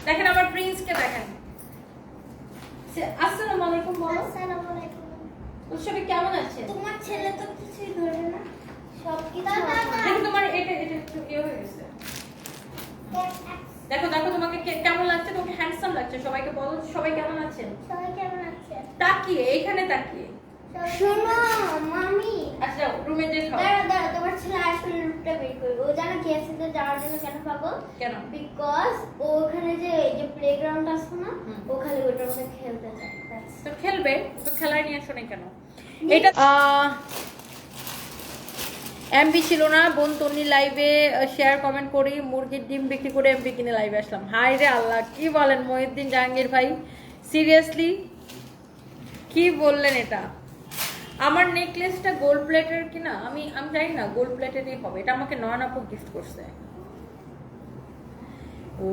দেখেন আমার প্রিন্সকে দেখেন। আসসালামু আলাইকুম বলো। আসসালামু আলাইকুম। উৎসবে কেমন আছে? তোমার ছেলে তো কিছুই ধরে না, সব কিছু দেখো তোমার এটা একটু ইয়ে হয়ে গেছে। দেখো দেখো তোমাকে কেমন লাগছে, তোমাকে হ্যান্ডসাম লাগছে। সবাইকে বলো সবাই কেমন আছেন। সবাই কেমন আছে? তাকিয়ে এখানে তাকিয়ে শোনো মামি, আচ্ছা রুমে যে খাও। দাঁড়া তোমার ছেলে আসলে রুটটা বের করবে। ও জানো কেএফসিতে যাওয়ার জন্য কেন পাবো? কেন? বিকজ ও ওখানে যে এই যে প্লেগ্রাউন্ড আছে না, ও খালি ওটার মধ্যে খেলতে চায়। তো খেলবে, তো খেলায় নিয়ে আসো না কেন? এটা এমবি ছিল না। বোন তন্নি লাইভে শেয়ার কমেন্ট করি, মুরগির ডিম বিক্রি করে এমবি কিনে লাইভে আসলাম। হাই রে আল্লাহ, কি বলেন মহিউদ্দিন জাহাঙ্গীর ভাই, সিরিয়াসলি কি বললেন এটা? আমার নেকলেসটা গোল্ড প্লেটের কিনা, আমি জানি না গোল্ড প্লেটেরই হবে। এটা আমাকে নয়ন আপু গিফট করছে।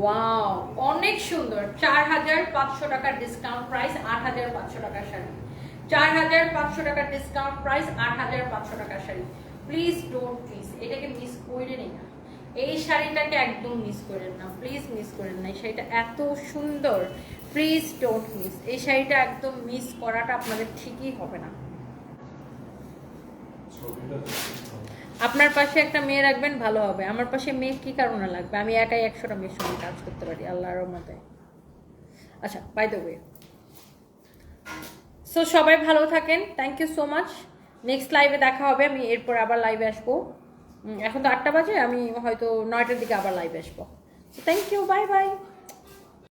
ওয়াও, অনেক সুন্দর। 4500 টাকার ডিসকাউন্ট প্রাইস, 8500 টাকার শাড়ি। 4500 টাকার ডিসকাউন্ট প্রাইস, 8500 টাকার শাড়ি। প্লিজ ডোন্ট মিস, এটাকে মিস করেনই না। এই শাড়িটাকে একদম মিস করেন না, প্লিজ মিস করেন না। এই শাড়িটা এত সুন্দর, প্লিজ ডোন্ট মিস। এই শাড়িটা একদম মিস করাটা আপনাদের ঠিকই হবে না। আপনার পাশে একটা মেয়ে রাখবেন, ভালো হবে। আমার পাশে মেয়ে কি কারণে লাগবে? আমি একাই 100টা মেয়ের সঙ্গে কাজ করতে পারি আল্লাহর রহমতে। আচ্ছা, বাই দ্য ওয়ে, সো সবাই ভালো থাকেন। Thank you so much. Next লাইভে দেখা হবে। আমি এরপর আবার লাইভে আসবো। এখন তো 8টা বাজে, আমি হয়তো 9টার দিকে আবার লাইভে আসবো। Thank you, bye by.